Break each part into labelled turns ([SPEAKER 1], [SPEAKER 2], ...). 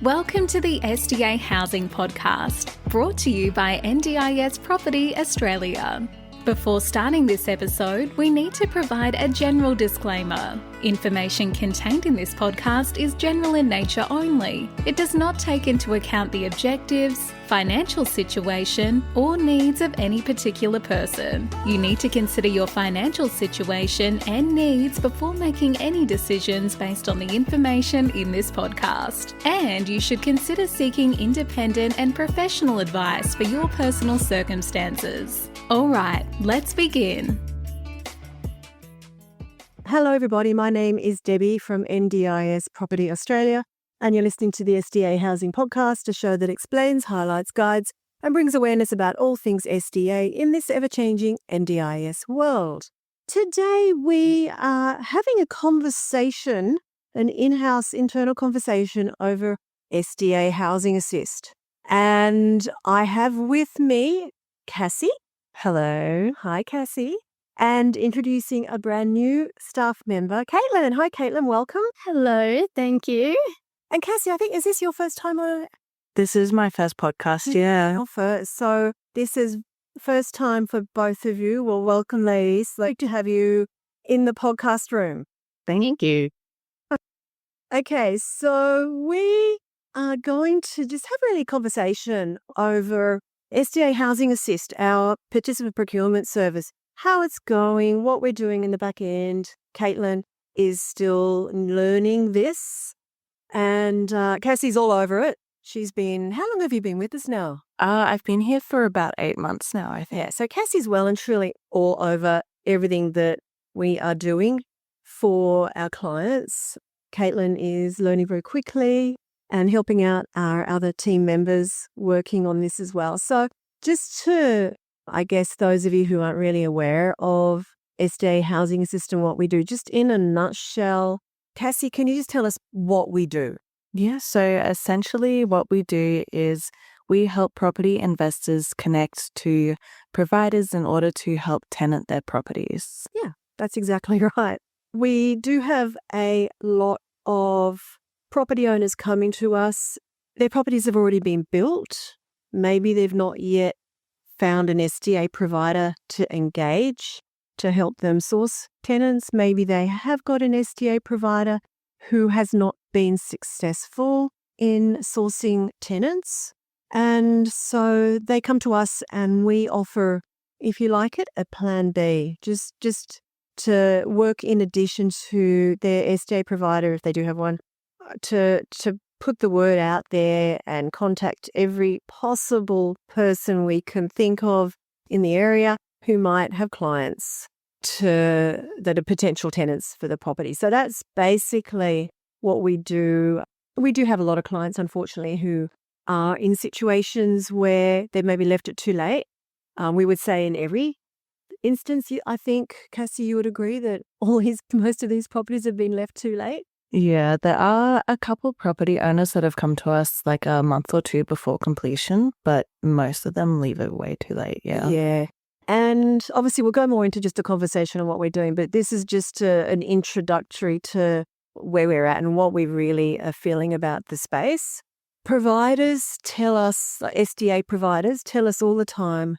[SPEAKER 1] Welcome to the SDA Housing Podcast, brought to you by NDIS Property Australia. Before starting this episode, we need to provide a general disclaimer. Information contained in this podcast is general in nature only. It does not take into account the objectives, financial situation, or needs of any particular person. You need to consider your financial situation and needs before making any decisions based on the information in this podcast. And you should consider seeking independent and professional advice for your personal circumstances. All right, let's begin.
[SPEAKER 2] Hello everybody, my name is Debbie from NDIS Property Australia, and you're listening to the SDA Housing Podcast, a show that explains, highlights, guides and brings awareness about all things SDA in this ever-changing NDIS world. Today we are having a conversation, an in-house internal conversation over SDA Housing Assist. And I have with me Kassy.
[SPEAKER 3] Hello.
[SPEAKER 2] Hi, Kassy. And introducing a brand new staff member, Caitlin. Hi, Caitlin. Welcome.
[SPEAKER 4] Hello. Thank you.
[SPEAKER 2] And Kassy, I think, is this your first time on?
[SPEAKER 3] This is my first podcast, yeah.
[SPEAKER 2] Your first. So this is first time for both of you. Well, welcome, ladies. Like to have you in the podcast room.
[SPEAKER 3] Thank you.
[SPEAKER 2] Okay, so we are going to just have a really conversation over SDA Housing Assist, our Participant Procurement service, how it's going, what we're doing in the back end. Caitlin is still learning this, and Kassy's all over it. How long have you been with us now?
[SPEAKER 3] I've been here for about 8 months now, I think.
[SPEAKER 2] Yeah, so Kassy's well and truly all over everything that we are doing for our clients. Caitlin is learning very quickly and helping out our other team members working on this as well. So just to, I guess, those of you who aren't really aware of SDA Housing Assist and what we do, just in a nutshell, Kassy, can you just tell us what we do?
[SPEAKER 3] Yeah, so essentially what we do is we help property investors connect to providers in order to help tenant their properties.
[SPEAKER 2] Yeah, that's exactly right. We do have a lot of property owners coming to us. Their properties have already been built. Maybe they've not yet found an SDA provider to engage to help them source tenants. Maybe they have got an SDA provider who has not been successful in sourcing tenants. And so they come to us and we offer, if you like it, a plan B, just to work in addition to their SDA provider, if they do have one, to put the word out there and contact every possible person we can think of in the area who might have clients that are potential tenants for the property. So that's basically what we do. We do have a lot of clients, unfortunately, who are in situations where they maybe left it too late. We would say in every instance, I think, Kassy, you would agree that most of these properties have been left too late.
[SPEAKER 3] Yeah, there are a couple property owners that have come to us like a month or two before completion, but most of them leave it way too late, yeah.
[SPEAKER 2] Yeah. And obviously we'll go more into just a conversation on what we're doing, but this is just an introductory to where we're at and what we really are feeling about the space. Providers tell us, SDA providers tell us all the time,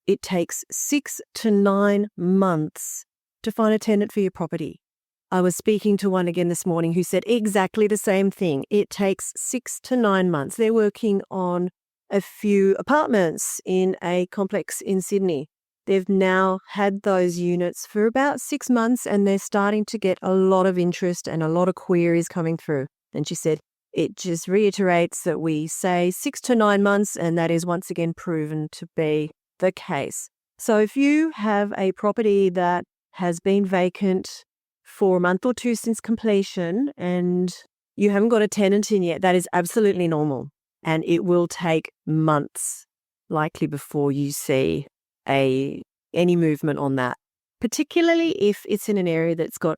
[SPEAKER 2] it takes 6 to 9 months to find a tenant for your property. I was speaking to one again this morning who said exactly the same thing. It takes 6 to 9 months. They're working on a few apartments in a complex in Sydney. They've now had those units for about 6 months and they're starting to get a lot of interest and a lot of queries coming through. And she said, it just reiterates that we say 6 to 9 months, and that is once again proven to be the case. So if you have a property that has been vacant for a month or two since completion and you haven't got a tenant in yet, that is absolutely normal. And it will take months, likely, before you see any movement on that, particularly if it's in an area that's got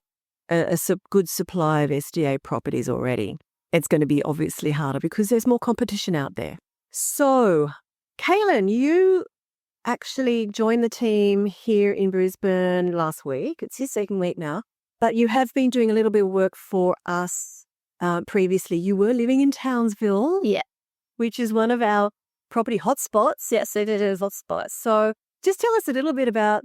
[SPEAKER 2] a good supply of SDA properties already. It's going to be obviously harder because there's more competition out there. So, Caitlin, you actually joined the team here in Brisbane last week. It's your second week now. But you have been doing a little bit of work for us previously you were living in Townsville.
[SPEAKER 4] Yeah.
[SPEAKER 2] Which is one of our property hotspots. Yes, it is hotspots. So just tell us a little bit about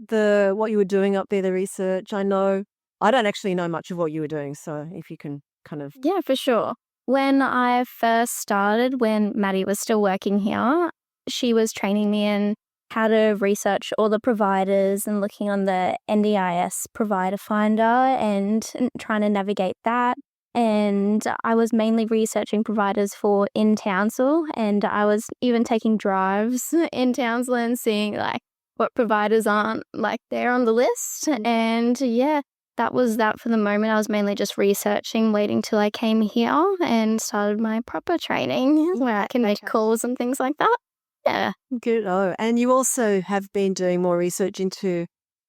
[SPEAKER 2] what you were doing up there, the research. I don't actually know much of what you were doing, so if you can kind of...
[SPEAKER 4] Yeah, for sure. When I first started, when Maddie was still working here, she was training me in how to research all the providers and looking on the NDIS provider finder and trying to navigate that. And I was mainly researching providers for in Townsville, and I was even taking drives in Townsville and seeing like what providers aren't like there on the list. And yeah, that was that for the moment. I was mainly just researching, waiting till I came here and started my proper training where I can make calls and things like that. Yeah.
[SPEAKER 2] Good. Oh, and you also have been doing more research into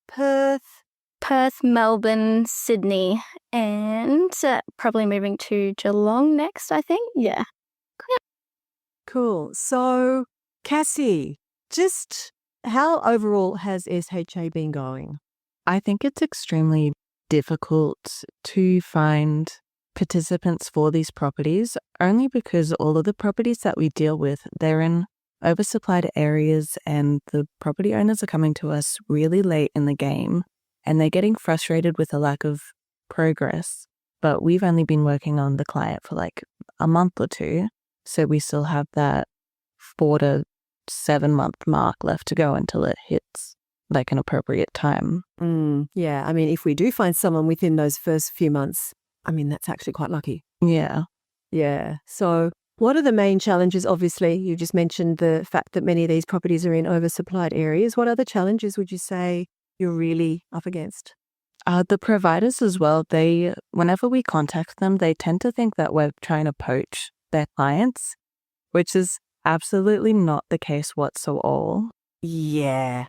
[SPEAKER 2] Perth,
[SPEAKER 4] Melbourne, Sydney, and probably moving to Geelong next, I think. Yeah.
[SPEAKER 2] Cool. So, Kassy, just how overall has SHA been going?
[SPEAKER 3] I think it's extremely difficult to find participants for these properties, only because all of the properties that we deal with, they're in oversupplied areas and the property owners are coming to us really late in the game and they're getting frustrated with a lack of progress. But we've only been working on the client for like a month or two, so we still have that 4 to 7 month mark left to go until it hits like an appropriate time.
[SPEAKER 2] Yeah, I mean, if we do find someone within those first few months, I mean, that's actually quite lucky.
[SPEAKER 3] Yeah.
[SPEAKER 2] Yeah. So what are the main challenges? Obviously, you just mentioned the fact that many of these properties are in oversupplied areas. What other challenges would you say you're really up against?
[SPEAKER 3] The providers as well, whenever we contact them, they tend to think that we're trying to poach their clients, which is absolutely not the case whatsoever.
[SPEAKER 2] Yeah.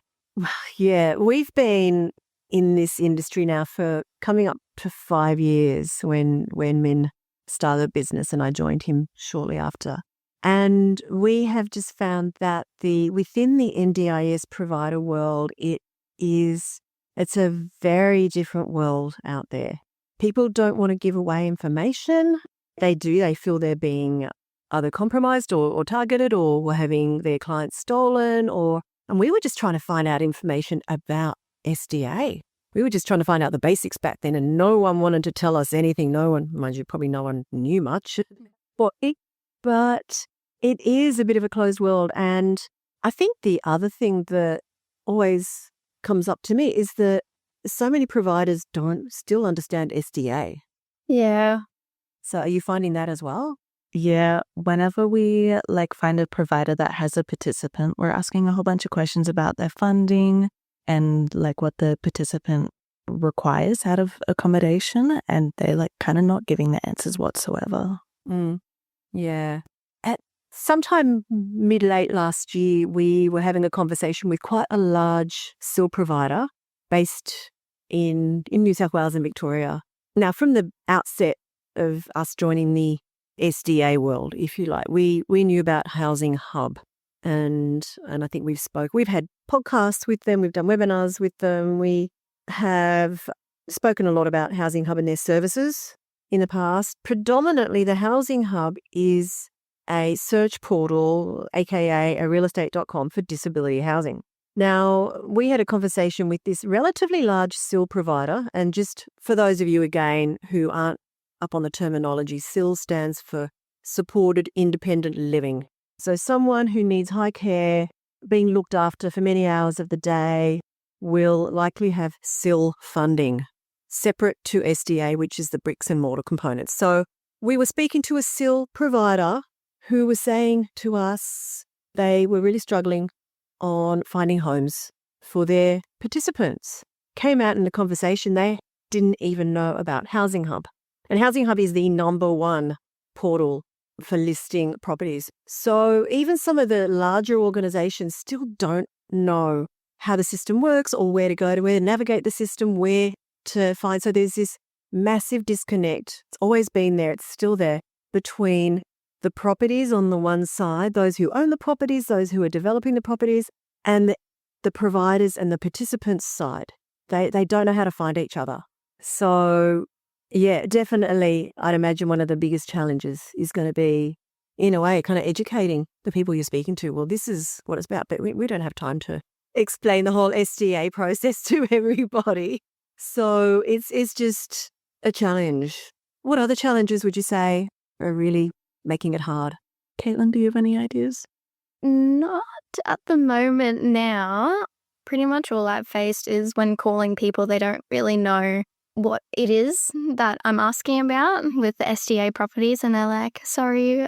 [SPEAKER 2] Yeah. We've been in this industry now for coming up to 5 years when Min started a business and I joined him shortly after. And we have just found that within the NDIS provider world, it's a very different world out there. People don't want to give away information. They feel they're being either compromised or targeted or were having their clients stolen and we were just trying to find out information about SDA. We were just trying to find out the basics back then and no one wanted to tell us anything. No one, mind you, probably no one knew much. But it is a bit of a closed world. And I think the other thing that always comes up to me is that so many providers don't still understand SDA.
[SPEAKER 4] Yeah.
[SPEAKER 2] So are you finding that as well?
[SPEAKER 3] Yeah, whenever we find a provider that has a participant, we're asking a whole bunch of questions about their funding and what the participant requires out of accommodation, and they're kind of not giving the answers whatsoever.
[SPEAKER 2] Yeah. At sometime mid-late last year, we were having a conversation with quite a large SIL provider based in New South Wales and Victoria. Now, from the outset of us joining the SDA world, if you like, we knew about Housing Hub, and I think we've had podcasts with them, we've done webinars with them, we have spoken a lot about Housing Hub and their services in the past. Predominantly, the Housing Hub is a search portal, aka a realestate.com for disability housing. Now, we had a conversation with this relatively large SIL provider, and just for those of you again who aren't up on the terminology, SIL stands for Supported Independent Living. So someone who needs high care, being looked after for many hours of the day, will likely have SIL funding, separate to SDA, which is the bricks and mortar components. So we were speaking to a SIL provider who was saying to us they were really struggling on finding homes for their participants. Came out in the conversation, they didn't even know about Housing Hub. And Housing Hub is the number one portal for listing properties. So even some of the larger organizations still don't know how the system works or where to go to, where to navigate the system, where to find. So there's this massive disconnect. It's always been there. It's still there between the properties on the one side, those who own the properties, those who are developing the properties, and the providers and the participants side. They don't know how to find each other. So Yeah, definitely. I'd imagine one of the biggest challenges is going to be, in a way, kind of educating the people you're speaking to. Well, this is what it's about, but we don't have time to explain the whole SDA process to everybody. So it's just a challenge. What other challenges would you say are really making it hard?
[SPEAKER 3] Caitlin, do you have any ideas?
[SPEAKER 4] Not at the moment now. Pretty much all I've faced is when calling people, they don't really know what it is that I'm asking about with the SDA properties, and they're like, sorry,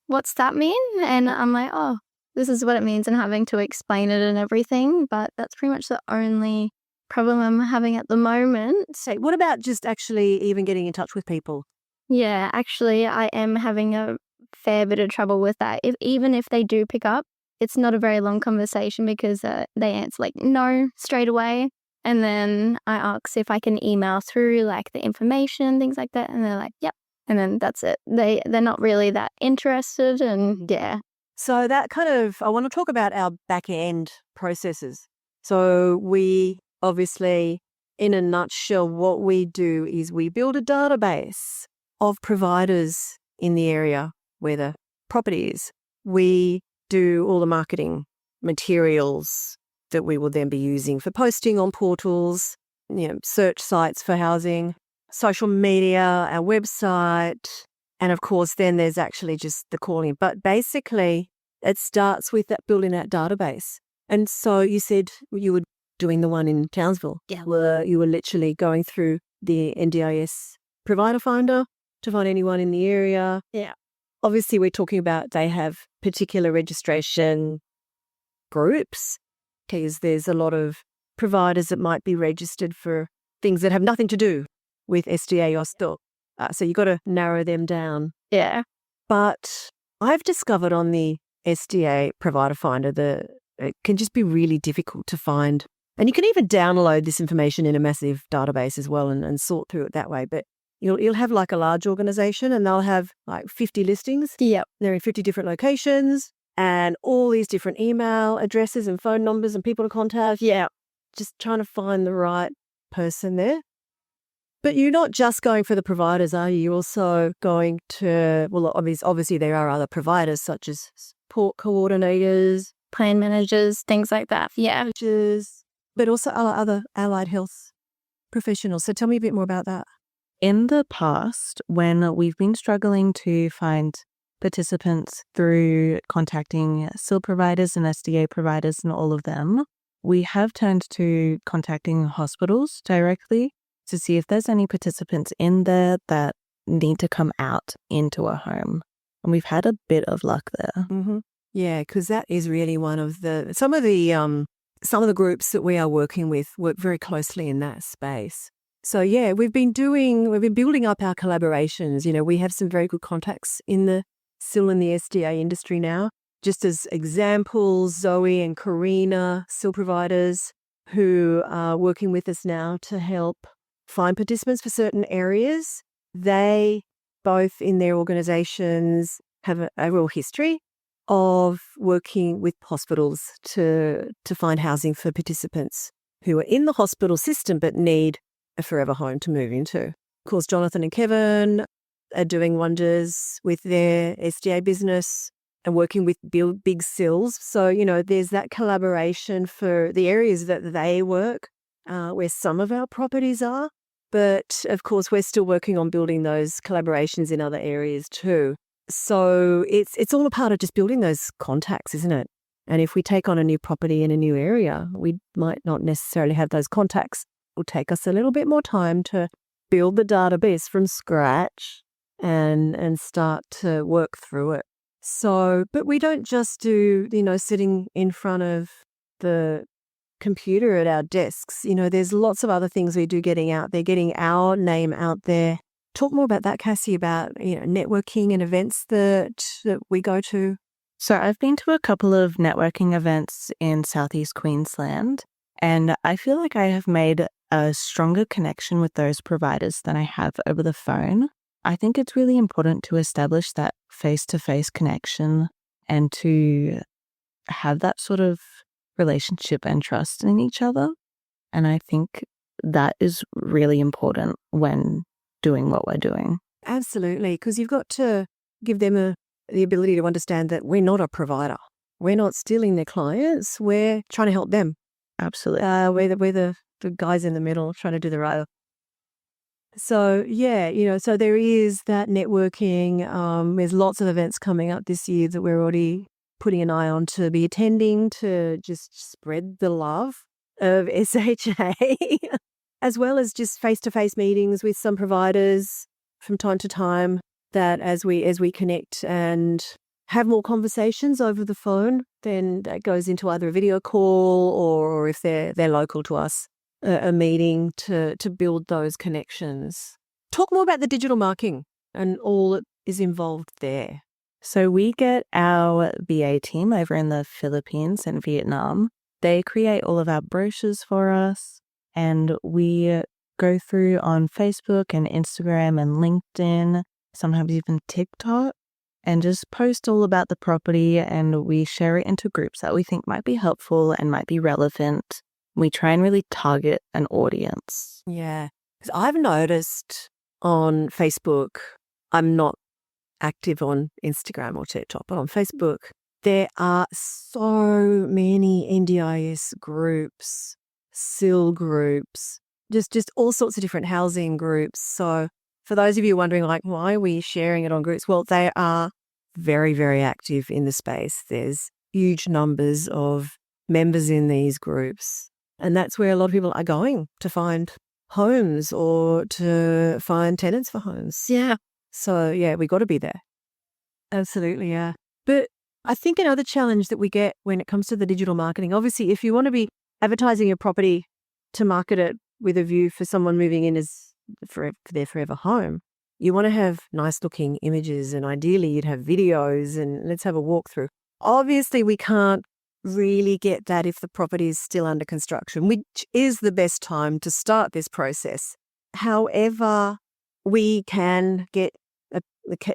[SPEAKER 4] what's that mean? And I'm like, oh, this is what it means, and having to explain it and everything. But that's pretty much the only problem I'm having at the moment.
[SPEAKER 2] So what about just actually even getting in touch with people?
[SPEAKER 4] Yeah, actually, I am having a fair bit of trouble with that. Even if they do pick up, it's not a very long conversation because they answer like no straight away. And then I ask if I can email through like the information, things like that. And they're like, yep. And then that's it. They're not really that interested. And yeah.
[SPEAKER 2] So that kind of, I want to talk about our back end processes. So we obviously, in a nutshell, what we do is we build a database of providers in the area where the property is. We do all the marketing materials that we will then be using for posting on portals, search sites for housing, social media, our website, and of course then there's actually just the calling. But basically it starts with that building that database. And so you said you were doing the one in Townsville. Yeah. Where you were literally going through the NDIS provider finder to find anyone in the area.
[SPEAKER 4] Yeah.
[SPEAKER 2] Obviously we're talking about they have particular registration groups, because there's a lot of providers that might be registered for things that have nothing to do with SDA or stock. So you've got to narrow them down.
[SPEAKER 4] Yeah.
[SPEAKER 2] But I've discovered on the SDA provider finder that it can just be really difficult to find. And you can even download this information in a massive database as well and sort through it that way. But you'll have like a large organization and they'll have like 50 listings.
[SPEAKER 4] Yep.
[SPEAKER 2] They're in 50 different locations. And all these different email addresses and phone numbers and people to contact. Yeah. Just trying to find the right person there. But you're not just going for the providers, are you? You're also going to, well, obviously there are other providers such as support coordinators,
[SPEAKER 4] Plan managers, things like that. Yeah.
[SPEAKER 2] but also other allied health professionals. So tell me a bit more about that.
[SPEAKER 3] In the past, when we've been struggling to find participants through contacting SIL providers and SDA providers and all of them, we have turned to contacting hospitals directly to see if there's any participants in there that need to come out into a home. And we've had a bit of luck there.
[SPEAKER 2] Mm-hmm. Yeah, because that is really one of some of the groups that we are working with work very closely in that space. So yeah, we've been building up our collaborations. We have some very good contacts in the SIL and the SDA industry now. Just as examples, Zoe and Karina, SIL providers, who are working with us now to help find participants for certain areas. They both in their organizations have a real history of working with hospitals to find housing for participants who are in the hospital system but need a forever home to move into. Of course, Jonathan and Kevin are doing wonders with their SDA business and working with big SILs. So, there's that collaboration for the areas that they work, where some of our properties are. But of course, we're still working on building those collaborations in other areas too. So it's all a part of just building those contacts, isn't it? And if we take on a new property in a new area, we might not necessarily have those contacts. It will take us a little bit more time to build the database from scratch and start to work through it. So, but we don't just do, sitting in front of the computer at our desks. There's lots of other things we do getting out there, getting our name out there. Talk more about that, Kassy, about, networking and events that we go to.
[SPEAKER 3] So I've been to a couple of networking events in Southeast Queensland, and I feel like I have made a stronger connection with those providers than I have over the phone. I think it's really important to establish that face-to-face connection and to have that sort of relationship and trust in each other. And I think that is really important when doing what we're doing.
[SPEAKER 2] Absolutely, because you've got to give them the ability to understand that we're not a provider. We're not stealing their clients. We're trying to help them.
[SPEAKER 3] Absolutely.
[SPEAKER 2] We're the guys in the middle trying to do the right. So, yeah, so there is that networking. There's lots of events coming up this year that we're already putting an eye on to be attending to just spread the love of SHA, as well as just face-to-face meetings with some providers from time to time, that as we connect and have more conversations over the phone, then that goes into either a video call or if they're local to us, a meeting to build those connections. Talk more about the digital marketing and all that is involved there.
[SPEAKER 3] So we get our VA team over in the Philippines and Vietnam. They create all of our brochures for us, and we go through on Facebook and Instagram and LinkedIn, sometimes even TikTok, and just post all about the property, and we share it into groups that we think might be helpful and might be relevant. We try and really target an audience.
[SPEAKER 2] Yeah, because I've noticed on Facebook, I'm not active on Instagram or TikTok, but on Facebook, there are so many NDIS groups, SIL groups, just all sorts of different housing groups. So for those of you wondering, like, why are we sharing it on groups? Well, they are very, very active in the space. There's huge numbers of members in these groups. And that's where a lot of people are going to find homes or to find tenants for homes.
[SPEAKER 4] Yeah.
[SPEAKER 2] So, yeah, we got to be there. Absolutely, yeah. But I think another challenge that we get when it comes to the digital marketing, obviously, if you want to be advertising your property to market it with a view for someone moving in as for their forever home, you want to have nice looking images, and ideally you'd have videos, and let's have a walkthrough. Obviously, we can't really get that if the property is still under construction, which is the best time to start this process. However, we can get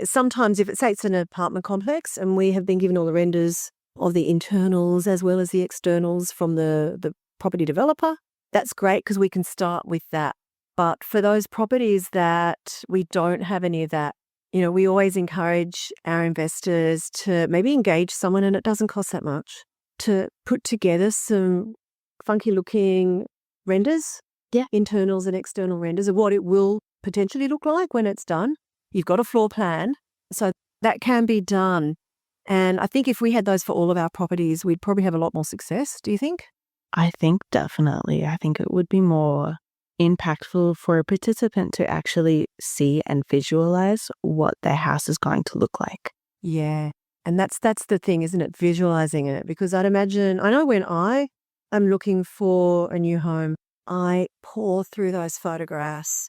[SPEAKER 2] sometimes if it's an apartment complex and we have been given all the renders of the internals as well as the externals from the property developer, that's great because we can start with that. But for those properties that we don't have any of that, we always encourage our investors to maybe engage someone, and it doesn't cost that much, to put together some funky looking renders, internals and external renders of what it will potentially look like when it's done. You've got a floor plan, so that can be done. And I think if we had those for all of our properties, we'd probably have a lot more success. Do you think?
[SPEAKER 3] I think definitely. I think it would be more impactful for a participant to actually see and visualize what their house is going to look like.
[SPEAKER 2] Yeah. And that's the thing, isn't it? Visualizing it. Because I know when I am looking for a new home, I pour through those photographs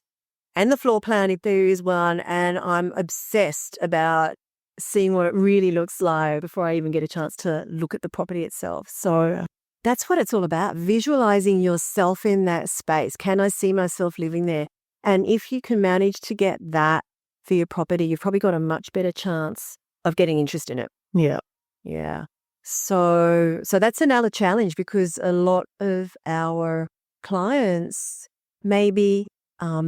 [SPEAKER 2] and the floor plan if there is one, and I'm obsessed about seeing what it really looks like before I even get a chance to look at the property itself. So that's what it's all about, visualizing yourself in that space. Can I see myself living there? And if you can manage to get that for your property, you've probably got a much better chance of getting interest in it.
[SPEAKER 3] Yeah.
[SPEAKER 2] Yeah. So that's another challenge, because a lot of our clients maybe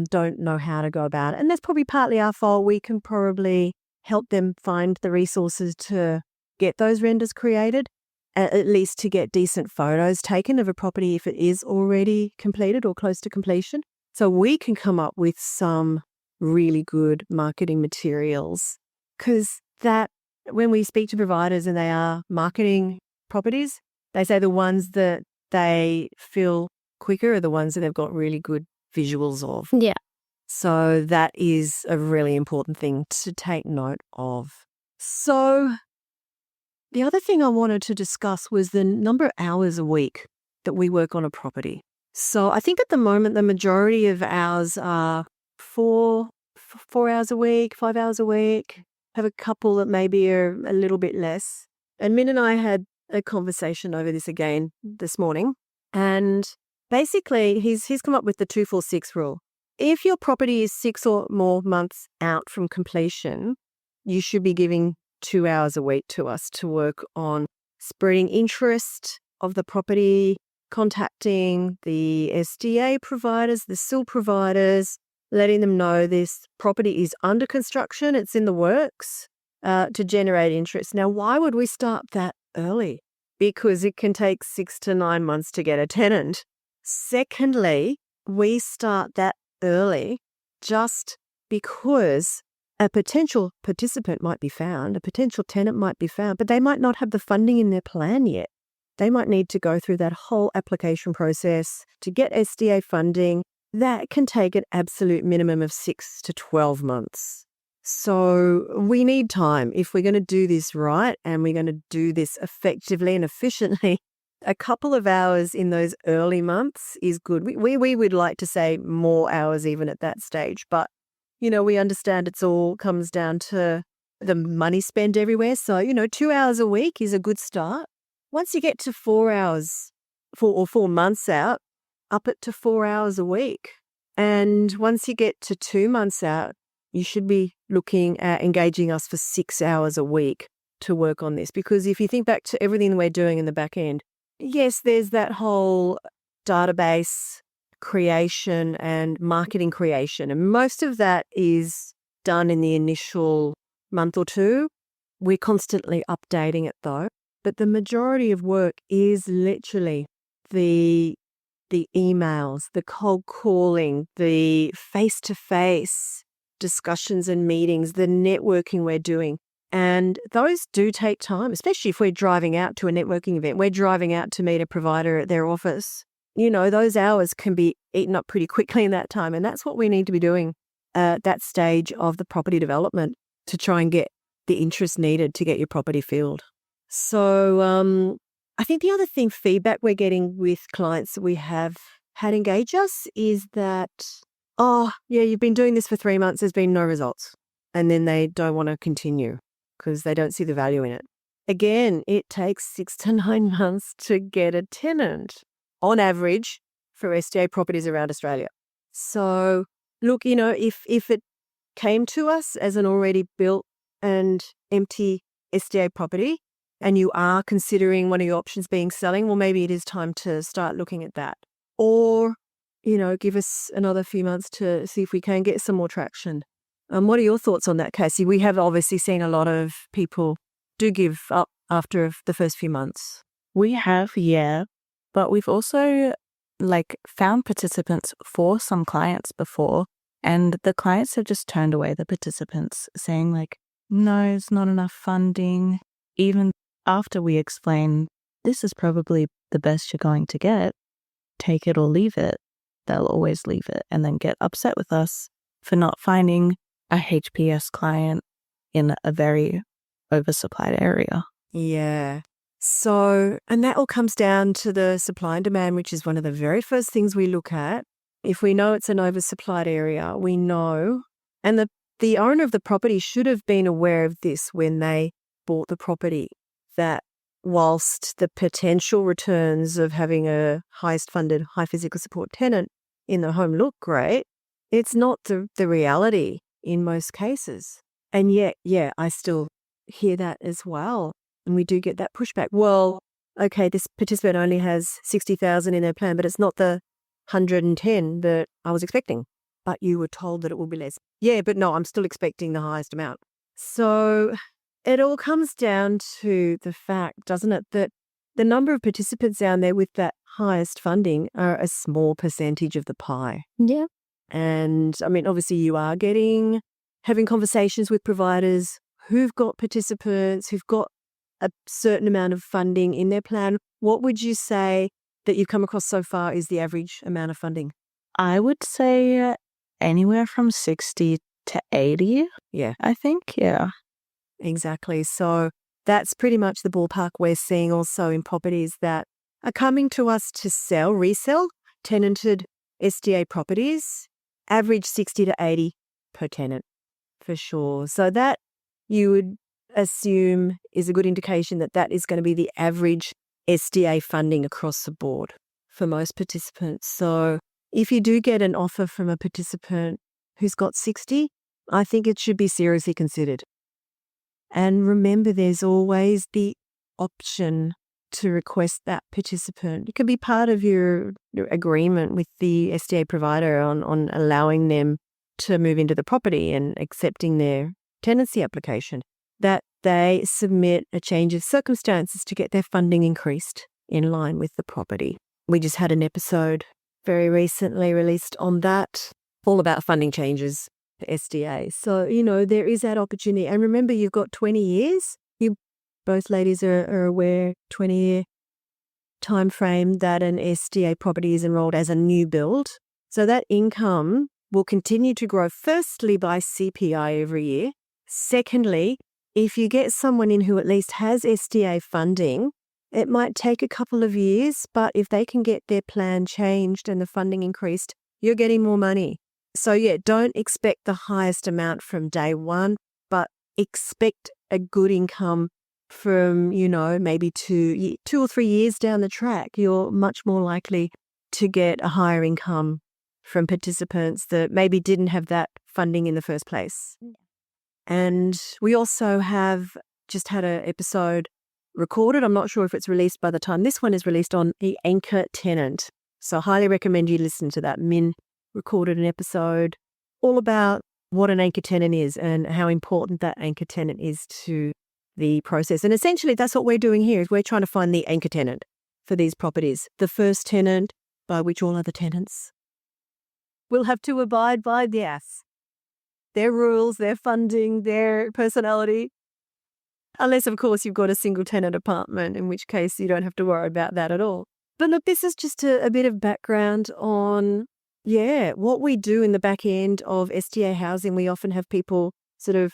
[SPEAKER 2] don't know how to go about it. And that's probably partly our fault. We can probably help them find the resources to get those renders created, at least to get decent photos taken of a property if it is already completed or close to completion. So we can come up with some really good marketing materials, because that when we speak to providers and they are marketing properties, they say the ones that they feel quicker are the ones that they've got really good visuals of.
[SPEAKER 4] Yeah.
[SPEAKER 2] So that is a really important thing to take note of. So the other thing I wanted to discuss was the number of hours a week that we work on a property. So I think at the moment the majority of ours are 4 hours a week, 5 hours a week. Have a couple that maybe are a little bit less. And Min and I had a conversation over this again this morning, and basically he's come up with the 2-4-6 rule. If your property is 6 or more months out from completion, you should be giving 2 hours a week to us to work on spreading interest of the property, contacting the SDA providers, the SIL providers, letting them know this property is under construction, it's in the works, to generate interest. Now, why would we start that early? Because it can take 6 to 9 months to get a tenant. Secondly, we start that early just because a potential participant might be found, a potential tenant might be found, but they might not have the funding in their plan yet. They might need to go through that whole application process to get SDA funding. That can take an absolute minimum of 6 to 12 months. So we need time. If we're going to do this right and we're going to do this effectively and efficiently, a couple of hours in those early months is good. We would like to say more hours even at that stage. But, we understand it's all comes down to the money spent everywhere. So, 2 hours a week is a good start. Once you get to 4 hours or 4 months out, up it to 4 hours a week. And once you get to 2 months out, you should be looking at engaging us for 6 hours a week to work on this. Because if you think back to everything we're doing in the back end, yes, there's that whole database creation and marketing creation. And most of that is done in the initial month or two. We're constantly updating it though. But the majority of work is literally the emails, the cold calling, the face-to-face discussions and meetings, the networking we're doing. And those do take time, especially if we're driving out to a networking event. We're driving out to meet a provider at their office. Those hours can be eaten up pretty quickly in that time. And that's what we need to be doing at that stage of the property development to try and get the interest needed to get your property filled. So I think the other feedback we're getting with clients that we have had engage us is that, you've been doing this for 3 months, there's been no results. And then they don't want to continue because they don't see the value in it. Again, it takes 6 to 9 months to get a tenant on average for SDA properties around Australia. So look, if it came to us as an already built and empty SDA property, and you are considering one of your options being selling, well, maybe it is time to start looking at that. Or, give us another few months to see if we can get some more traction. What are your thoughts on that, Kassy? We have obviously seen a lot of people do give up after the first few months.
[SPEAKER 3] We have, yeah, but we've also found participants for some clients before, and the clients have just turned away the participants saying no, it's not enough funding. Even after we explain this is probably the best you're going to get, take it or leave it, they'll always leave it and then get upset with us for not finding a HPS client in a very oversupplied area.
[SPEAKER 2] Yeah. So, and that all comes down to the supply and demand, which is one of the very first things we look at. If we know it's an oversupplied area, we know, and the owner of the property should have been aware of this when they bought the property, that whilst the potential returns of having a highest funded, high physical support tenant in the home look great, it's not the reality in most cases. And yet, I still hear that as well. And we do get that pushback. Well, okay, this participant only has 60,000 in their plan, but it's not the 110 that I was expecting. But you were told that it will be less. Yeah, but no, I'm still expecting the highest amount. So it all comes down to the fact, doesn't it, that the number of participants down there with that highest funding are a small percentage of the pie.
[SPEAKER 4] Yeah.
[SPEAKER 2] And I mean, obviously you are having conversations with providers who've got participants, who've got a certain amount of funding in their plan. What would you say that you've come across so far is the average amount of funding?
[SPEAKER 3] I would say anywhere from 60 to 80.
[SPEAKER 2] Yeah.
[SPEAKER 3] I think, yeah.
[SPEAKER 2] Exactly. So that's pretty much the ballpark we're seeing also in properties that are coming to us to resell tenanted SDA properties, average 60 to 80 per tenant for sure. So that you would assume is a good indication that is going to be the average SDA funding across the board for most participants. So if you do get an offer from a participant who's got 60, I think it should be seriously considered. And remember, there's always the option to request that participant. It could be part of your agreement with the SDA provider on allowing them to move into the property and accepting their tenancy application, that they submit a change of circumstances to get their funding increased in line with the property. We just had an episode very recently released on that, all about funding changes for SDA. So, there is that opportunity. And remember, you've got 20 years. You both ladies are aware, 20-year time frame that an SDA property is enrolled as a new build. So that income will continue to grow, firstly, by CPI every year. Secondly, if you get someone in who at least has SDA funding, it might take a couple of years, but if they can get their plan changed and the funding increased, you're getting more money. So yeah, don't expect the highest amount from day one, but expect a good income from, maybe 2 or 3 years down the track. You're much more likely to get a higher income from participants that maybe didn't have that funding in the first place. And we also have just had an episode recorded. I'm not sure if it's released by the time this one is released, on the anchor tenant. So I highly recommend you listen to that. Min recorded an episode all about what an anchor tenant is and how important that anchor tenant is to the process. And essentially that's what we're doing here, is we're trying to find the anchor tenant for these properties. The first tenant by which all other tenants will have to abide by their rules, their funding, their personality. Unless, of course, you've got a single tenant apartment, in which case you don't have to worry about that at all. But look, this is just a bit of background on, what we do in the back end of SDA housing. We often have people sort of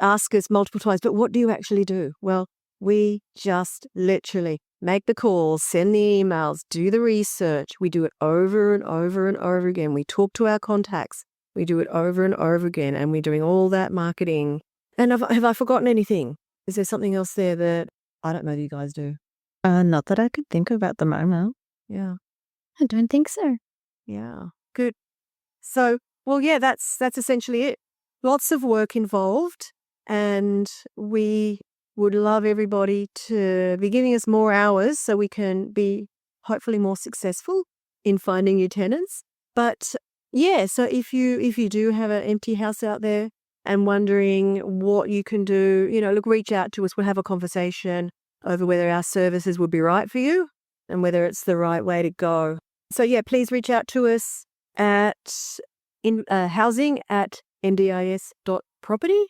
[SPEAKER 2] ask us multiple times, but what do you actually do? Well, we just literally make the calls, send the emails, do the research. We do it over and over and over again. We talk to our contacts. We do it over and over again, and we're doing all that marketing. And have I forgotten anything? Is there something else there that I don't know that you guys do?
[SPEAKER 3] Not that I could think of at the moment.
[SPEAKER 2] Yeah.
[SPEAKER 4] I don't think so.
[SPEAKER 2] Yeah. Good. So, that's essentially it. Lots of work involved, and we would love everybody to be giving us more hours so we can be hopefully more successful in finding new tenants. But so if you do have an empty house out there and wondering what you can do, reach out to us. We'll have a conversation over whether our services would be right for you and whether it's the right way to go. So please reach out to us at housing@ndis.property.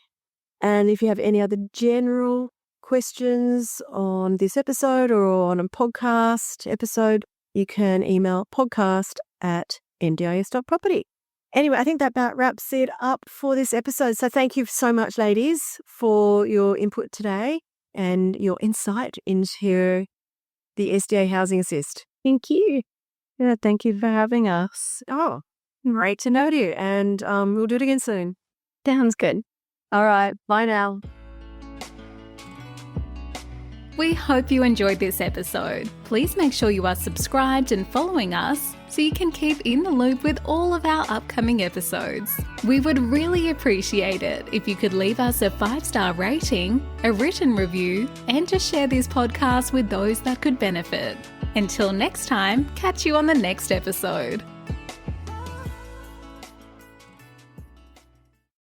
[SPEAKER 2] And if you have any other general questions on this episode or on a podcast episode, you can email podcast@ndis.property. Anyway, I think that about wraps it up for this episode. So thank you so much, ladies, for your input today and your insight into the SDA Housing Assist.
[SPEAKER 3] Thank you. Yeah, thank you for having us.
[SPEAKER 2] Oh, great to know you. And we'll do it again soon.
[SPEAKER 4] Sounds good.
[SPEAKER 2] All right. Bye now.
[SPEAKER 1] We hope you enjoyed this episode. Please make sure you are subscribed and following us so you can keep in the loop with all of our upcoming episodes. We would really appreciate it if you could leave us a 5-star rating, a written review, and just share this podcast with those that could benefit. Until next time, catch you on the next episode.